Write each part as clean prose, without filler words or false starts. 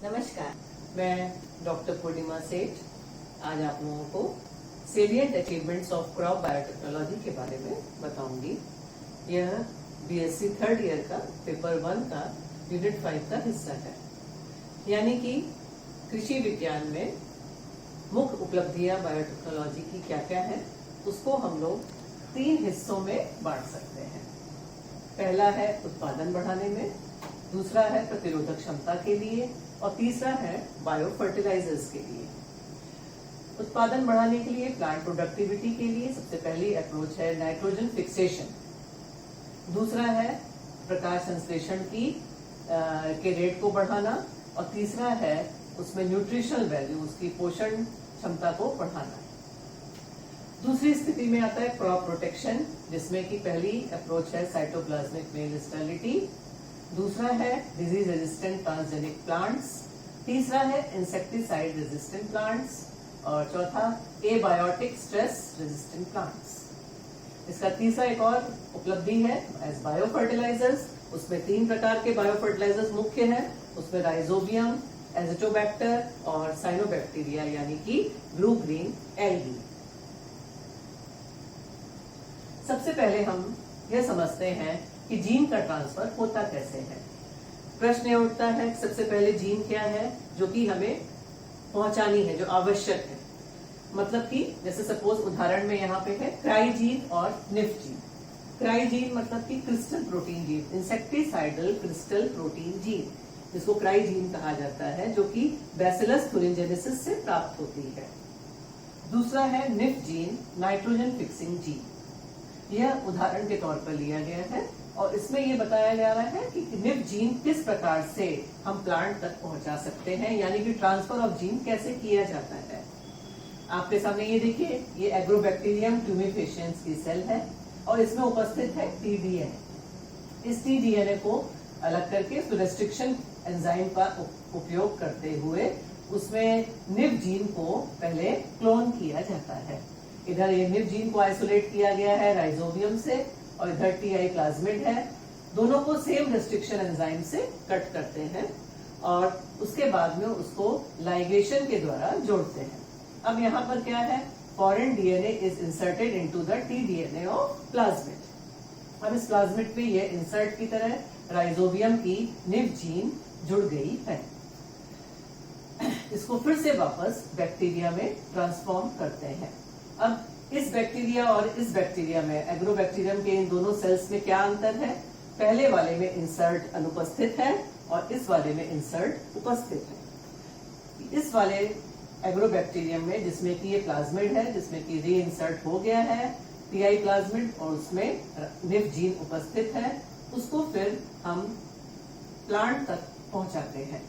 नमस्कार, मैं डॉक्टर पूर्णिमा सेठ आज आप लोगों को salient achievements of crop biotechnology के बारे में बताऊंगी। यह बीएससी थर्ड ईयर का पेपर 1 का यूनिट 5 का हिस्सा है। यानी कि कृषि विज्ञान में मुख्य उपलब्धियां बायोटेक्नोलॉजी की क्या क्या है, उसको हम लोग 3 हिस्सों में बांट सकते हैं। पहला है उत्पादन बढ़ाने में, दूसरा है प्रतिरोधक क्षमता के लिए और तीसरा है बायो फर्टिलाइजर्स के लिए। उत्पादन बढ़ाने के लिए, प्लांट प्रोडक्टिविटी के लिए सबसे पहली अप्रोच है नाइट्रोजन फिक्सेशन, दूसरा है प्रकाश संश्लेषण की के रेट को बढ़ाना और तीसरा है उसमें न्यूट्रिशनल वैल्यू, उसकी पोषण क्षमता को बढ़ाना। दूसरी स्थिति में आता है क्रॉप प्रोटेक्शन, जिसमें कि पहली अप्रोच है साइटोप्लाज्मिक मेल स्टेरिलिटी, दूसरा है डिजीज रेजिस्टेंट ट्रांसजेनिक प्लांट्स, तीसरा है इंसेक्टिसाइड रेजिस्टेंट प्लांट्स और चौथा एबायोटिक स्ट्रेस रेजिस्टेंट प्लांट्स। इसका तीसरा एक और उपलब्धि है एज बायो फर्टिलाइजर्स। उसमें 3 प्रकार के बायो फर्टिलाइजर्स मुख्य हैं। उसमें राइजोबियम, एजिटोबैक्टर और साइनोबैक्टीरिया यानी कि ब्लू ग्रीन एल्गी। सबसे पहले हम यह समझते हैं कि जीन का ट्रांसफर होता कैसे है। प्रश्न यह उठता है कि सबसे पहले जीन क्या है जो कि हमें पहुंचानी है, जो आवश्यक है। मतलब कि जैसे सपोज उदाहरण में यहाँ पे है क्राई जीन और निफ जीन। क्राई जीन मतलब कि crystal protein gene, insecticidal crystal protein gene, जिसको क्राई जीन कहा जाता है, जो कि बैसिलस thuringiensis से प्राप्त होती है। दूसरा है nif gene, nitrogen fixing gene. यह उदाहरण के तौर पर लिया गया है और इसमें यह बताया जा रहा है कि निफ जीन किस प्रकार से हम प्लांट तक पहुंचा सकते हैं, यानी कि ट्रांसफर ऑफ जीन कैसे किया जाता है। आपके सामने ये देखिए, ये एग्रोबैक्टीरियम ट्यूमिफेशियंस की सेल है और इसमें उपस्थित है टीडीएनए। इस टीडीएनए को अलग करके रेस्ट्रिक्शन एंजाइम का उपयोग करते हुए उसमें निफ जीन को पहले क्लोन किया जाता है। इधर ये निफ जीन को आइसोलेट किया गया है राइजोबियम से और इधर टीआई प्लाज्मिड है। दोनों को सेम रेस्ट्रिक्शन एंजाइम से कट करते हैं और उसके बाद में उसको लाइगेशन के द्वारा जोड़ते हैं। अब यहाँ पर क्या है, foreign DNA is inserted into the T-DNA of plasmid. अब इस प्लाज्मिड में ये इंसर्ट की तरह राइजोबियम की निफ जीन जुड़ गई है। इसको फिर से वापस बैक्टीरिया में ट्रांसफॉर्म करते हैं। अब इस बैक्टीरिया और इस बैक्टीरिया में, एग्रोबैक्टीरियम के इन दोनों सेल्स में क्या अंतर है। पहले वाले में इंसर्ट अनुपस्थित है और इस वाले में इंसर्ट उपस्थित है। इस वाले एग्रोबैक्टीरियम में, जिसमें कि ये प्लाज्मिड है, जिसमें कि री इंसर्ट हो गया है टीआई प्लाज्मिड और उसमें निफ जीन उपस्थित है, उसको फिर हम प्लांट तक पहुंचाते हैं।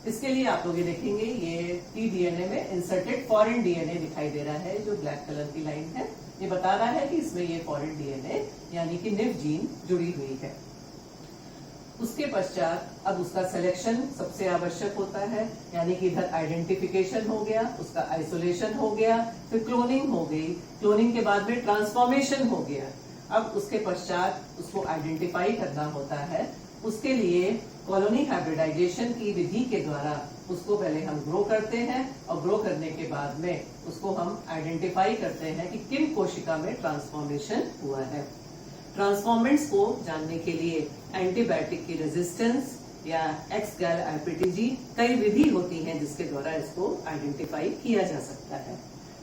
इसके लिए आप लोग ये देखेंगे, ये टीडीएनए में इंसर्टेड फॉरेन डीएनए दिखाई दे रहा है, जो ब्लैक कलर की लाइन है। ये बता रहा है कि इसमें ये फॉरेन डीएनए यानी कि निफ जीन जुड़ी हुई है। उसके पश्चात अब उसका सिलेक्शन सबसे आवश्यक होता है, यानी कि इधर आइडेंटिफिकेशन हो गया, उसका आइसोलेशन हो गया, फिर क्लोनिंग हो गई, क्लोनिंग के बाद में ट्रांसफॉर्मेशन हो गया। अब उसके पश्चात उसको आइडेंटिफाई करना होता है। उसके लिए कॉलोनी हाइब्रिडाइजेशन की विधि के द्वारा उसको पहले हम ग्रो करते हैं और ग्रो करने के बाद में उसको हम आइडेंटिफाई करते हैं कि किन कोशिका में ट्रांसफॉर्मेशन हुआ है। ट्रांसफॉर्मेंट्स को जानने के लिए एंटीबायोटिक की रेजिस्टेंस या एक्स-गैल आईपीटीजी कई विधि होती हैं जिसके द्वारा इसको आइडेंटिफाई किया जा सकता है।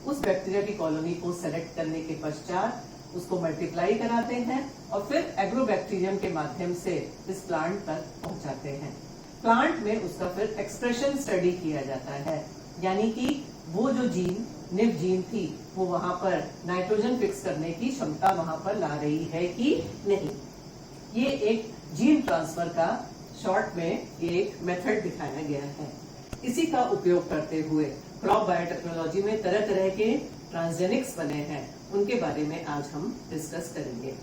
उस बैक्टीरिया की कॉलोनी को सेलेक्ट करने के पश्चात उसको मल्टीप्लाई कराते हैं और फिर एग्रोबैक्टीरियम के माध्यम से इस प्लांट तक पहुंचाते हैं। प्लांट में उसका फिर एक्सप्रेशन स्टडी किया जाता है, यानी कि वो जो जीन निफ जीन थी वो वहां पर नाइट्रोजन फिक्स करने की क्षमता वहां पर ला रही है कि नहीं। ये एक जीन ट्रांसफर का शॉर्ट में एक मेथड दिखाया गया है। इसी का उपयोग करते हुए क्रॉप बायोटेक्नोलॉजी में तरह तरह के ट्रांसजेनिक्स बने हैं, उनके बारे में आज हम डिस्कस करेंगे।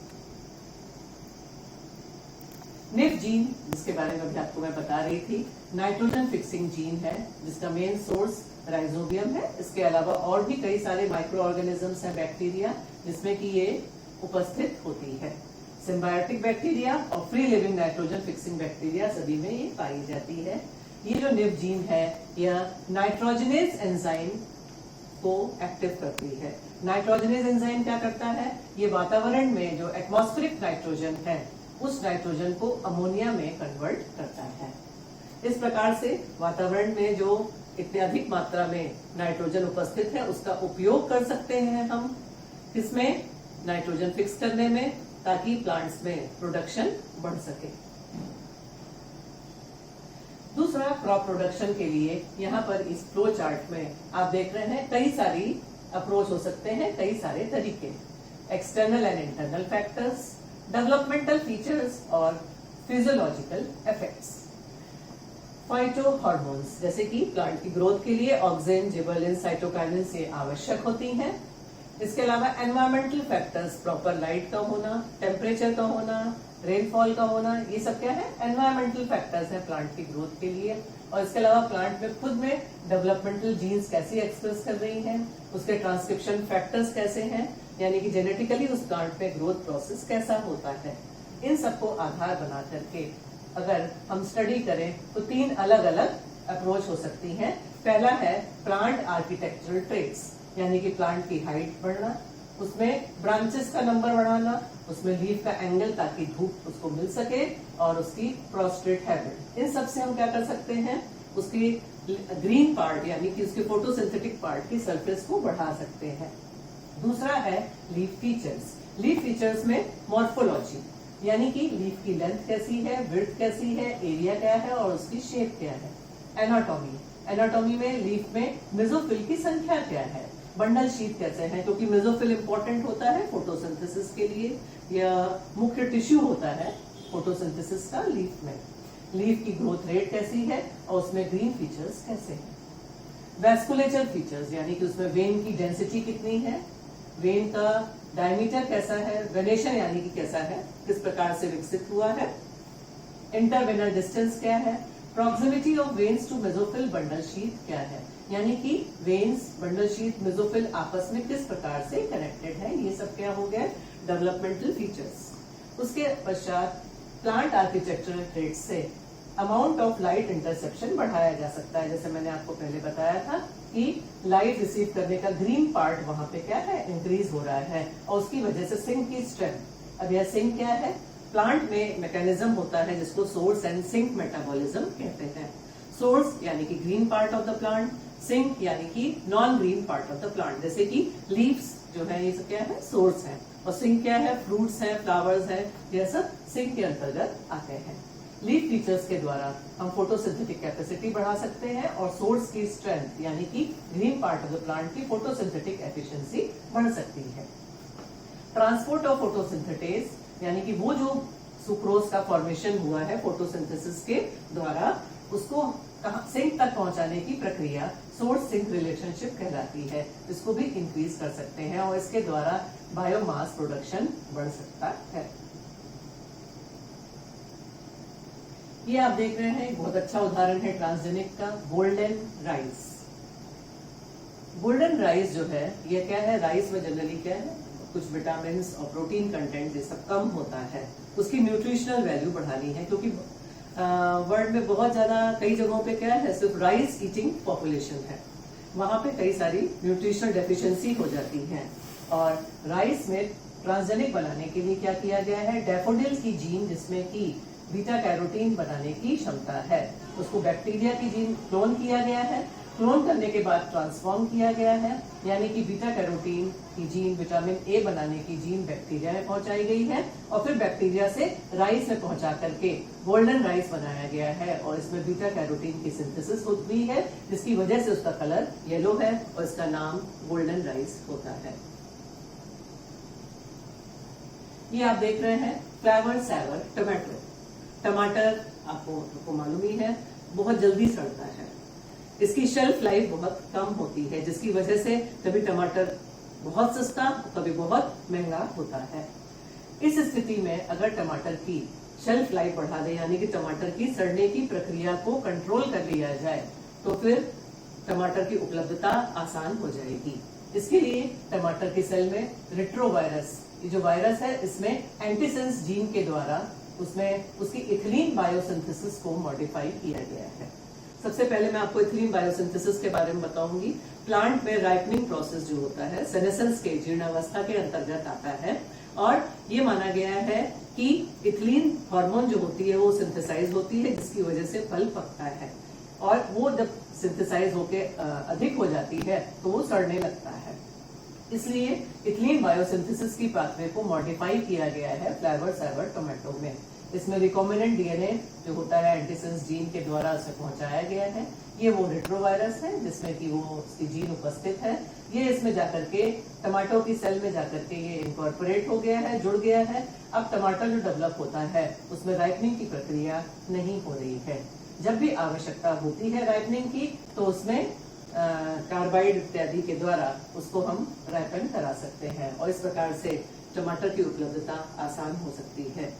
निफ जीन, जिसके बारे में अभी आपको मैं बता रही थी, नाइट्रोजन फिक्सिंग जीन है, जिसका मेन सोर्स राइजोबियम है। इसके अलावा और भी कई सारे माइक्रो ऑर्गेनिजम्स हैं, बैक्टीरिया, जिसमें कि ये उपस्थित होती है। सिम्बायोटिक बैक्टीरिया और free living nitrogen fixing bacteria सभी में ये पाई जाती है। ये जो निब जीन है यह नाइट्रोजनेज एंजाइम को एक्टिव करती है। नाइट्रोजनेज एंजाइम क्या करता है, ये वातावरण में जो एटमॉस्फेरिक नाइट्रोजन है उस नाइट्रोजन को अमोनिया में कन्वर्ट करता है। इस प्रकार से वातावरण में जो इतने अधिक मात्रा में नाइट्रोजन उपस्थित है उसका उपयोग कर सकते हैं हम इसमें नाइट्रोजन फिक्स करने में, ताकि प्लांट्स में प्रोडक्शन बढ़ सके। दूसरा, क्रॉप प्रोडक्शन के लिए यहाँ पर इस फ्लो चार्ट में आप देख रहे हैं कई सारी अप्रोच हो सकते हैं, कई सारे तरीके। External and internal factors, developmental features और फिजियोलॉजिकल इफेक्ट्स। फाइटो हार्मोन्स, जैसे कि प्लांट की ग्रोथ के लिए ऑक्सिन, जिबरेलिन, साइटोकाइनिन्स ये आवश्यक होती हैं। इसके अलावा एनवायरमेंटल फैक्टर्स, प्रॉपर लाइट का होना, टेम्परेचर का होना, रेनफॉल का होना, ये सब क्या है, एनवायरमेंटल फैक्टर्स हैं प्लांट की ग्रोथ के लिए। और इसके अलावा प्लांट में खुद में डेवलपमेंटल जीन्स कैसी एक्सप्रेस कर रही हैं, उसके ट्रांसक्रिप्शन फैक्टर्स कैसे हैं, यानी कि जेनेटिकली उस प्लांट में ग्रोथ प्रोसेस कैसा होता है। इन सबको आधार बना करके अगर हम स्टडी करें तो 3 अलग अलग अप्रोच हो सकती हैं। पहला है प्लांट आर्किटेक्चरल ट्रेट्स, यानी कि प्लांट की हाइट बढ़ना, उसमें ब्रांचेस का नंबर बढ़ाना, उसमें लीफ का एंगल ताकि धूप उसको मिल सके, और उसकी प्रोस्ट्रेट हैबिट। इन सब से हम क्या कर सकते हैं, उसकी ग्रीन पार्ट यानी कि उसके फोटोसिंथेटिक पार्ट की सरफेस को बढ़ा सकते हैं। दूसरा है लीफ फीचर्स। लीफ फीचर्स में मॉर्फोलॉजी, यानी कि लीफ की लेंथ कैसी है, विड्थ कैसी है, एरिया क्या है और उसकी शेप क्या है। एनाटॉमी, एनाटॉमी में लीफ में मेसोफिल की संख्या क्या है, बंडल शीट कैसे है, क्योंकि मेसोफिल इंपॉर्टेंट होता है फोटोसिंथेसिस के लिए, यह मुख्य टिश्यू होता है फोटोसिंथेसिस का लीफ में। लीफ की ग्रोथ रेट कैसी है और उसमें ग्रीन फीचर्स कैसे हैं। वैस्कुलेचर फीचर्स, यानी कि उसमें वेन की डेंसिटी कितनी है, वेन का डायमीटर कैसा है, वेनेशन यानी कि कैसा है, किस प्रकार से विकसित हुआ है। इंटरवेनल डिस्टेंस क्या है, proximity of veins to mesophyll bundle sheath क्या है, यानी कि वेन्स, बंडल शीट, मेसोफिल आपस में किस प्रकार से कनेक्टेड है। ये सब क्या हो गया, डेवलपमेंटल फीचर्स। उसके पश्चात प्लांट आर्किटेक्चरल ट्रेट्स से अमाउंट ऑफ लाइट इंटरसेप्शन बढ़ाया जा सकता है। जैसे मैंने आपको पहले बताया था कि लाइट रिसीव करने का ग्रीन पार्ट वहां पे क्या है, इंक्रीज हो रहा है, और उसकी वजह से सिंक की स्ट्रेंथ। अब यह सिंक क्या है, प्लांट में मैकेनिज्म होता है जिसको सोर्स एंड सिंक मेटाबॉलिज्म कहते हैं। सोर्स यानी कि green part of the plant, sink यानी कि non green part of the plant. जैसे कि लीव्स जो है ये सब क्या है, सोर्स है, और सिंक क्या है, फ्रूट्स हैं, फ्लावर्स हैं, ये सब सिंक के अंतर्गत आते हैं। लीफ फीचर्स के द्वारा हम फोटोसिंथेटिक कैपेसिटी बढ़ा सकते हैं और सोर्स की स्ट्रेंथ यानी कि green part of the plant की फोटोसिंथेटिक एफिशिएंसी बढ़ सकती है। ट्रांसपोर्ट ऑफ फोटोसिंथेटेज, यानी कि वो जो सुक्रोज का फॉर्मेशन हुआ है फोटोसिंथेसिस के द्वारा, उसको सिंक तक पहुंचाने की प्रक्रिया सोर्स सिंक रिलेशनशिप कहलाती है। इसको भी इंक्रीज कर सकते हैं और इसके द्वारा बायोमास प्रोडक्शन बढ़ सकता है। ये आप देख रहे हैं बहुत अच्छा उदाहरण है ट्रांसजेनिक का, गोल्डन राइस। गोल्डन राइस जो है ये क्या है, राइस में जनरली क्या है, कुछ विटामिन और प्रोटीन कंटेंट ये सब कम होता है, उसकी न्यूट्रिशनल वैल्यू बढ़ानी है, क्योंकि वर्ल्ड में बहुत ज्यादा कई जगहों पे क्या है, सिर्फ राइस ईटिंग पॉपुलेशन है, वहां पे कई सारी न्यूट्रिशनल डेफिशिएंसी हो जाती है। और राइस में ट्रांसजेनिक बनाने के लिए क्या किया गया है, डैफोडिल की जीन जिसमें कि बीटा कैरोटीन बनाने की क्षमता है, उसको बैक्टीरिया की जीन क्लोन किया गया है। क्लोन करने के बाद ट्रांसफॉर्म किया गया है, यानी कि बीटा कैरोटीन की जीन, विटामिन ए बनाने की जीन बैक्टीरिया में पहुंचाई गई है और फिर बैक्टीरिया से राइस में पहुंचा करके गोल्डन राइस बनाया गया है। और इसमें बीटा कैरोटीन की सिंथेसिस हुई है, जिसकी वजह से उसका कलर येलो है और इसका नाम गोल्डन राइस होता है। ये आप देख रहे हैं फ्लेवर सैवर टमाटो। टमाटर आपको मालूम ही है बहुत जल्दी सड़ता है, इसकी शेल्फ लाइफ बहुत कम होती है, जिसकी वजह से कभी टमाटर बहुत सस्ता, कभी बहुत महंगा होता है। इस स्थिति में अगर टमाटर की शेल्फ लाइफ बढ़ा दे, यानी कि टमाटर की सड़ने की प्रक्रिया को कंट्रोल कर लिया जाए, तो फिर टमाटर की उपलब्धता आसान हो जाएगी। इसके लिए टमाटर की सेल में रेट्रोवायरस, ये जो वायरस है, इसमें एंटीसेंस जीन के द्वारा उसमें उसकी इथिलीन बायोसिंथेसिस को मॉडिफाई किया गया है। सबसे पहले मैं आपको इथिलीन बायोसिंथेसिस के बारे में बताऊंगी। प्लांट में राइपनिंग प्रोसेस जो होता है सेनेसेंस के जीर्णावस्था के अंतर्गत आता है और ये माना गया है कि इथिलीन हार्मोन जो होती है वो सिंथेसाइज होती है, जिसकी वजह से फल पकता है और वो जब सिंथेसाइज होके अधिक हो जाती है तो वो सड़ने लगता है। इसलिए इथिलीन बायोसिंथेसिस की पाथवे को मॉडिफाई किया गया है फ्लेवर सेवर टोमेटो में। इसमें रिकॉम्बिनेंट डीएनए जो होता है एंटीसेंस जीन के द्वारा उसे पहुंचाया गया है। ये वो रेट्रोवायरस है जिसमें कि वो उसकी जीन उपस्थित है। ये इसमें जाकर के टमाटो की सेल में जाकर के ये इनकॉर्पोरेट हो गया है, जुड़ गया है। अब टमाटर जो डेवलप होता है उसमें राइपनिंग की प्रक्रिया नहीं हो रही है। जब भी आवश्यकता होती है राइपनिंग की तो उसमें कार्बाइड इत्यादि के द्वारा उसको हम राइपन करा सकते हैं और इस प्रकार से टमाटर की उपलब्धता आसान हो सकती है।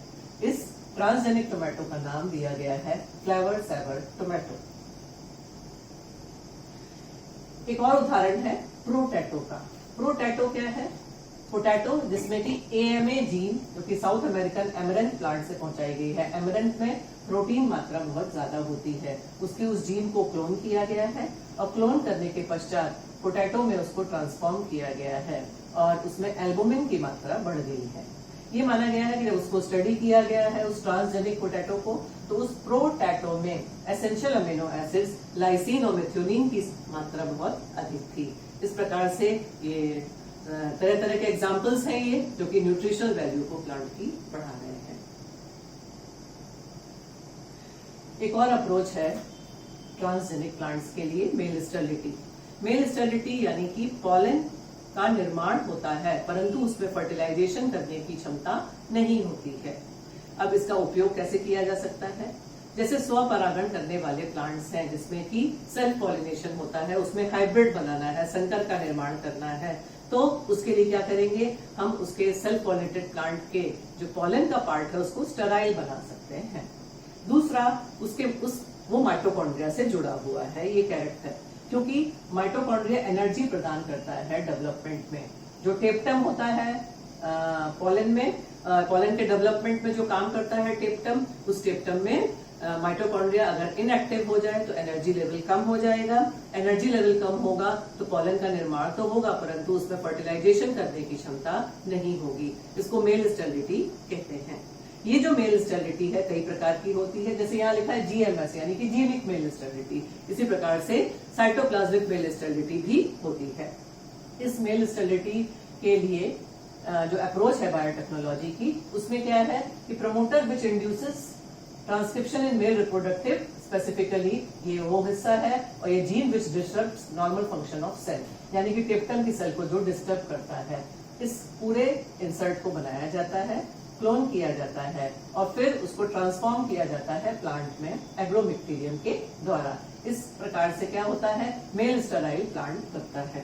इस ट्रांसजेनिक टोमेटो का नाम दिया गया है फ्लेवर सेवर टोमेटो। एक और उदाहरण है प्रोटैटो का। प्रोटैटो क्या है? पोटैटो जिसमें कि एएमए जीन जो कि साउथ अमेरिकन एमरैंथ प्लांट से पहुंचाई गई है। एमरैंथ में प्रोटीन मात्रा बहुत ज्यादा होती है, उसकी उस जीन को क्लोन किया गया है और क्लोन करने के पश्चात पोटैटो में उसको ट्रांसफॉर्म किया गया है और उसमें एल्बुमिन की मात्रा बढ़ गई है। ये माना गया है कि जब उसको स्टडी किया गया है उस ट्रांसजेनिक पोटैटो को तो उस प्रोटैटो में एसेंशियल अमीनो एसिड्स लाइसिन और मेथियोनिन की मात्रा बहुत अधिक थी। इस प्रकार से ये तरह तरह के एग्जाम्पल्स हैं ये जो कि न्यूट्रिशनल वैल्यू को प्लांट की बढ़ा रहे हैं। एक और अप्रोच है ट्रांसजेनिक प्लांट्स के लिए मेल स्टेरिलिटी। मेल स्टेरिलिटी यानी कि पॉलन का निर्माण होता है परंतु उसमें फर्टिलाइजेशन करने की क्षमता नहीं होती है। अब इसका उपयोग कैसे किया जा सकता है? जैसे स्वपरागण करने वाले प्लांट्स हैं जिसमें कि सेल्फ पॉलिनेशन होता है, उसमें हाइब्रिड बनाना है, संकर का निर्माण करना है, तो उसके लिए क्या करेंगे? हम उसके सेल्फ पॉलिनेटेड प्लांट के जो पॉलन का पार्ट है उसको स्टेराइल बना सकते हैं। दूसरा वो माइटोकॉन्ड्रिया से जुड़ा हुआ है ये कैरेक्टर, क्योंकि माइटोकॉन्ड्रिया एनर्जी प्रदान करता है डेवलपमेंट में। जो टेप्टम होता है पॉलन में, पॉलन के डेवलपमेंट में जो काम करता है टेप्टम, उस टेप्टम में माइटोकॉन्ड्रिया अगर इनएक्टिव हो जाए तो एनर्जी लेवल कम हो जाएगा। एनर्जी लेवल कम होगा तो पॉलन का निर्माण तो होगा परंतु उसमें फर्टिलाइजेशन करने की क्षमता नहीं होगी। इसको मेल स्टेरिलिटी कहते हैं। ये जो मेल स्टेरिलिटी है कई प्रकार की होती है, जैसे यहाँ लिखा है जीएमएस यानी कि जीनिक मेल स्टेरिलिटी। इसी प्रकार से साइटोप्लाज्मिक मेल स्टेरिलिटी भी होती है। इस मेल स्टेरिलिटी के लिए जो अप्रोच है बायोटेक्नोलॉजी की उसमें क्या है कि promoter which induces transcription in male reproductive specifically ये वो हिस्सा है और ये gene which disturbs normal function of cell यानी कि टेप्टम की सेल को जो डिस्टर्ब करता है। इस पूरे इंसर्ट को बनाया जाता है, क्लोन किया जाता है और फिर उसको ट्रांसफॉर्म किया जाता है प्लांट में एग्रोमिक्टीरियम के द्वारा। इस प्रकार से क्या होता है? मेल स्टेराइल प्लांट बनता है।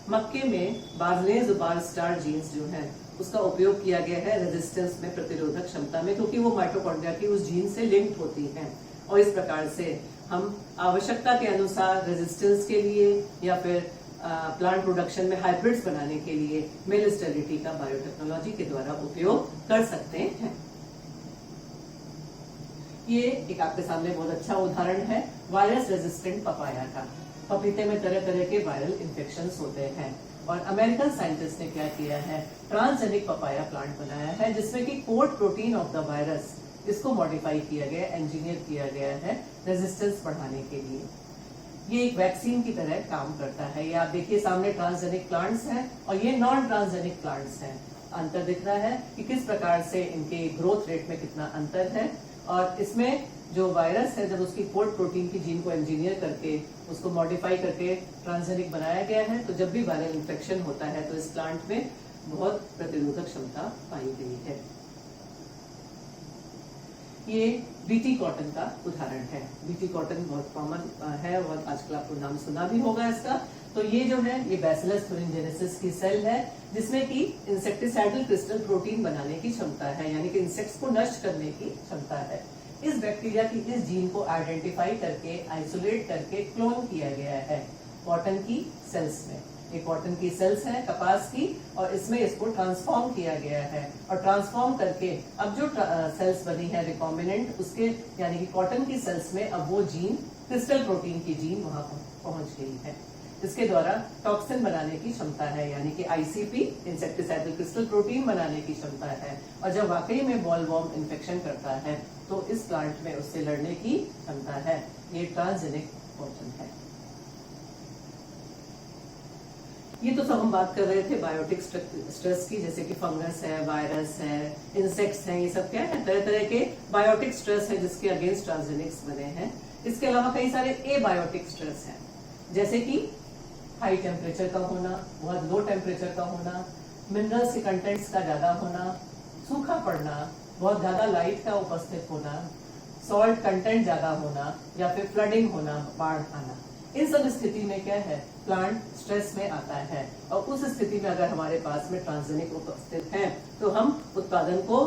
मक्के में बार्लेज बार स्टार जीन्स जो है उसका उपयोग किया गया है रेजिस्टेंस में, प्रतिरोधक क्षमता में, क्योंकि वो माइटोकॉन्ड्रिया की उस जीन से लिंक्ड होती हैं और इस प्रकार से हम आवश्यकता के अनुसार रेजिस्टेंस के लिए या फिर प्लांट प्रोडक्शन में हाइब्रिड्स बनाने के लिए मेल स्टेरिलिटी का बायोटेक्नोलॉजी के द्वारा उपयोग कर सकते हैं। ये एक आपके सामने बहुत अच्छा उदाहरण है वायरस रेजिस्टेंट पपाया का। पपीते में तरह तरह के वायरल इन्फेक्शंस होते हैं और अमेरिकन साइंटिस्ट ने क्या किया है? ट्रांसजेनिक पपाया प्लांट बनाया है जिसमें कि code protein of the virus इसको मॉडिफाई किया गया, इंजीनियर किया गया है रेजिस्टेंस बढ़ाने के लिए। ये एक वैक्सीन की तरह काम करता है। ये आप देखिए सामने ट्रांसजेनिक प्लांट्स हैं और ये नॉन ट्रांसजेनिक प्लांट्स हैं। अंतर दिख रहा है कि किस प्रकार से इनके ग्रोथ रेट में कितना अंतर है। और इसमें जो वायरस है जब उसकी कोड प्रोटीन की जीन को इंजीनियर करके उसको मॉडिफाई करके ट्रांसजेनिक बनाया गया है तो जब भी वायरल इन्फेक्शन होता है तो इस प्लांट में बहुत प्रतिरोधक क्षमता पाई गई है। ये बीटी कॉटन का उदाहरण है। बीटी कॉटन बहुत कॉमन है और आजकल आपको नाम सुना भी होगा इसका। तो ये जो है ये बैसिलस thuringiensis की सेल है जिसमें कि इंसेक्टिसाइडल क्रिस्टल प्रोटीन बनाने की क्षमता है, यानी कि इंसेक्ट्स को नष्ट करने की क्षमता है। इस बैक्टीरिया की इस जीन को आइडेंटिफाई करके आइसोलेट करके क्लोन किया गया है कॉटन की सेल्स में। ये कॉटन की सेल्स हैं कपास की और इसमें इसको ट्रांसफॉर्म किया गया है और ट्रांसफॉर्म करके अब जो सेल्स बनी है रिकॉम्बिनेंट उसके यानी कि कॉटन की सेल्स में अब वो जीन क्रिस्टल प्रोटीन की जीन वहां पहुंच गई है। इसके द्वारा टॉक्सिन बनाने की क्षमता है, यानी कि आईसीपी इंसेक्टिसाइडल क्रिस्टल प्रोटीन बनाने की क्षमता है। और जब वाकई में बॉलवॉर्म इन्फेक्शन करता है तो इस प्लांट में उससे लड़ने की क्षमता है। ये ट्रांसजेनिक पोर्शन है। ये तो सब हम बात कर रहे थे बायोटिक स्ट्रेस की, जैसे कि फंगस है, वायरस है, इंसेक्ट्स हैं, ये सब क्या है, तरह तरह के बायोटिक स्ट्रेस है जिसके अगेंस्ट ट्रांसजेनिक्स बने हैं। इसके अलावा कई सारे एबायोटिक स्ट्रेस हैं, जैसे कि हाई टेम्परेचर का होना, बहुत लो टेम्परेचर का होना, मिनरल्स के कंटेंट्स का ज्यादा होना, सूखा पड़ना, बहुत ज्यादा लाइट का उपस्थित होना, सॉल्ट कंटेंट ज्यादा होना, या फिर फ्लडिंग होना, बाढ़ आना। इन सब स्थिति में क्या है, प्लांट स्ट्रेस में आता है। और उस स्थिति में अगर हमारे पास में ट्रांसजेनिक उपस्थित है तो हम उत्पादन को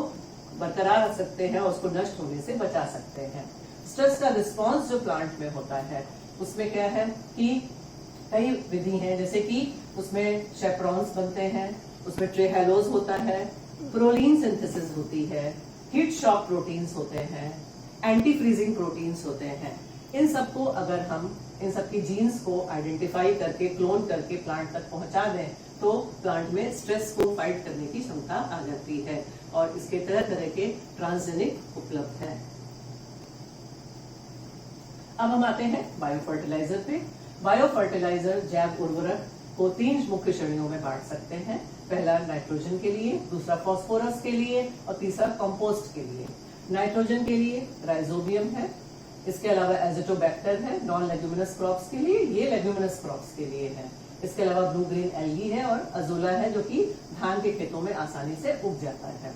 बरकरार रख सकते हैं और उसको नष्ट होने से बचा सकते हैं। स्ट्रेस का रिस्पॉन्स जो प्लांट में होता है उसमें क्या है कि कई विधि हैं, जैसे कि उसमें शेपरॉन्स बनते हैं, उसमें ट्रेहेलोज होता है, प्रोलीन सिंथेसिस होती है, हीट शॉक प्रोटीन्स होते हैं, एंटी फ्रीजिंग प्रोटीन्स होते हैं। इन सबको अगर हम इन सबकी जीन्स को आइडेंटिफाई करके क्लोन करके प्लांट तक पहुंचा दें तो प्लांट में स्ट्रेस को फाइट करने की क्षमता आ जाती है और इसके तरह तरह के ट्रांसजेनिक उपलब्ध हैं। अब हम आते हैं बायो फर्टिलाइजर पे। बायो फर्टिलाइजर जैव उर्वरक को 3 मुख्य श्रेणियों में बांट सकते हैं। पहला नाइट्रोजन के लिए, दूसरा फास्फोरस के लिए और तीसरा कंपोस्ट के लिए। नाइट्रोजन के लिए राइजोबियम है, इसके अलावा एजिटोबैक्टर है नॉन लेग्यूमिनस क्रॉप्स के लिए, ये लेग्यूमिनस क्रॉप्स के लिए है। इसके अलावा ब्लू ग्रीन एल्गी है और अजोला है जो कि धान के खेतों में आसानी से उग जाता है।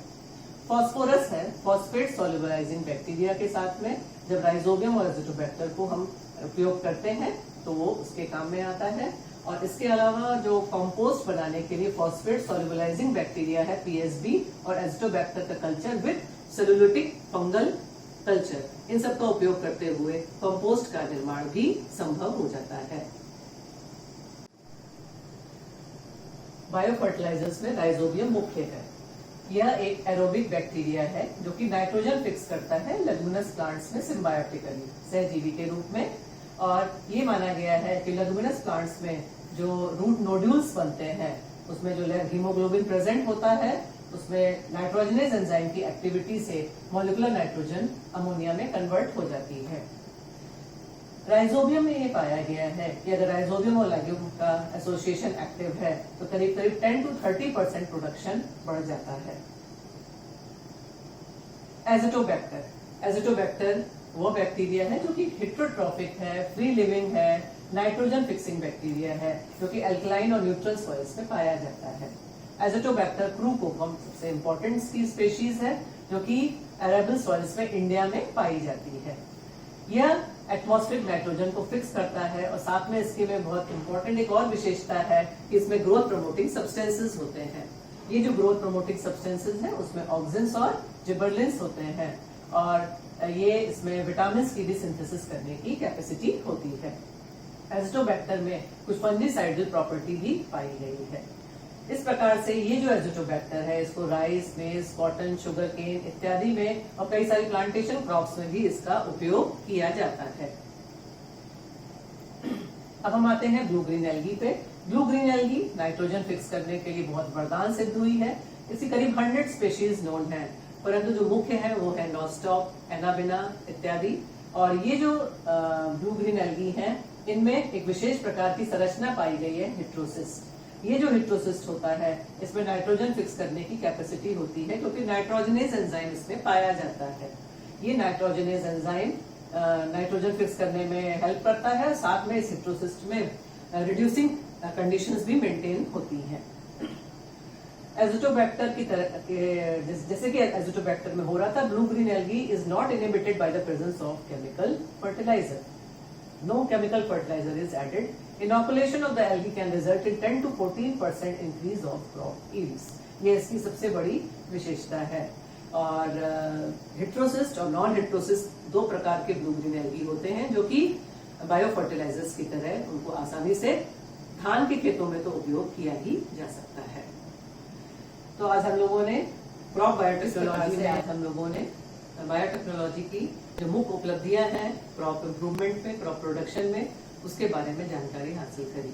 फास्फोरस है फॉस्फेट सॉल्युबलाइजिंग बैक्टीरिया के साथ में। जब राइजोबियम और एजिटोबैक्टर को हम उपयोग करते हैं तो वो उसके काम में आता है। और इसके अलावा जो कंपोस्ट बनाने के लिए फॉस्फेट सॉल्युबलाइजिंग बैक्टीरिया है पीएसबी और एजिटोबैक्टर का कल्चर विद सेलुलोटिक फंगल कल्चर, इन सब का उपयोग करते हुए कंपोस्ट का निर्माण भी संभव हो जाता है। बायो फर्टिलाइजर्स में राइजोबियम मुख्य है। यह एक एरोबिक बैक्टीरिया है जो कि नाइट्रोजन फिक्स करता है लेग्यूमिनस प्लांट्स में सिम्बायोटिकली, सहजीवी के रूप में। और ये माना गया है कि लेग्यूमिनस प्लांट्स में जो रूट नोड्यूल्स बनते हैं उसमें जो हीमोग्लोबिन प्रेजेंट होता है उसमें नाइट्रोजनेज एंजाइम की एक्टिविटी से मॉलिक्यूलर नाइट्रोजन अमोनिया में कन्वर्ट हो जाती है। राइजोबियम में ये पाया गया है कि अगर राइजोबियम और लेग्यूम का एसोसिएशन एक्टिव है तो करीब करीब 10 to 30% प्रोडक्शन बढ़ जाता है। एजिटोबैक्टर वो बैक्टीरिया है जो कि हेटेरोट्रॉफिक है, फ्री लिविंग है, नाइट्रोजन फिक्सिंग बैक्टीरिया है जो कि एल्कलाइन और न्यूट्रल सॉइल्स में पाया जाता है। एजिटोबैक्टर क्रूकोकम सबसे इंपॉर्टेंट की स्पेशीज है जो कि अरेबल सॉइल्स में इंडिया में पाई जाती है। यह एटमॉस्फेरिक नाइट्रोजन को फिक्स करता है और साथ में इसके में बहुत इंपॉर्टेंट एक और विशेषता है कि इसमें ग्रोथ प्रमोटिंग सब्सटेंसेस होते हैं। ये जो ग्रोथ प्रमोटिंग सब्सटेंसेस हैं उसमें ऑक्सिन्स और जिबरलिन्स होते हैं और ये इसमें विटामिन की भी सिंथेसिस करने की कैपेसिटी होती है। एजिटोबैक्टर में कुछ फंजीसाइडल प्रॉपर्टी भी पाई गई है। इस प्रकार से ये जो एजिटोबैक्टर है इसको राइस, मेज, कॉटन, शुगर केन इत्यादि में और कई सारी प्लांटेशन क्रॉप्स में भी इसका उपयोग किया जाता है। अब हम आते हैं ब्लू ग्रीन एल्गी पे। Blue green algae nitrogen fix करने के लिए बहुत वरदान सिद्ध हुई है। इसकी करीब 100 स्पेशीज नोन है, परंतु जो मुख्य है वो है नॉस्टॉप, एनाबिना इत्यादि। और ये जो ब्लू ग्रीन एल्गी है इनमें एक विशेष प्रकार की संरचना पाई गई है, हेट्रोसिस्ट। ये जो हेट्रोसिस्ट होता है इसमें नाइट्रोजन फिक्स करने की कैपेसिटी होती है क्योंकि नाइट्रोजनेज एंजाइम इसमें पाया जाता है। ये नाइट्रोजनेज एंजाइम नाइट्रोजन फिक्स करने में हेल्प करता है, साथ में इस हेट्रोसिस्ट में रिड्यूसिंग कंडीशंस भी मेंटेन होती हैं। एजिटोबैक्टर की तरह जैसे कि एजिटोबैक्टर में हो रहा था, blue green algae is not inhibited by the presence of chemical fertiliser. No chemical fertilizer is added. Inoculation of the algae can result in 10 to 14% increase of crop yields. ये इसकी सबसे बड़ी विशेषता है। और हेट्रोसिस्ट और नॉन हेट्रोसिस्ट दो प्रकार के ब्लू ग्रीन एल्गी होते हैं जो कि बायो फर्टिलाइजर्स की तरह उनको आसानी से धान के खेतों में तो उपयोग किया ही जा सकता है। तो आज हम लोगों ने क्रॉप बायोटेक्नोलॉजी में आज हम लोगों ने बायोटेक्नोलॉजी की जो मुख्य उपलब्धियां हैं क्रॉप इम्प्रूवमेंट में, क्रॉप प्रोडक्शन में, उसके बारे में जानकारी हासिल करें।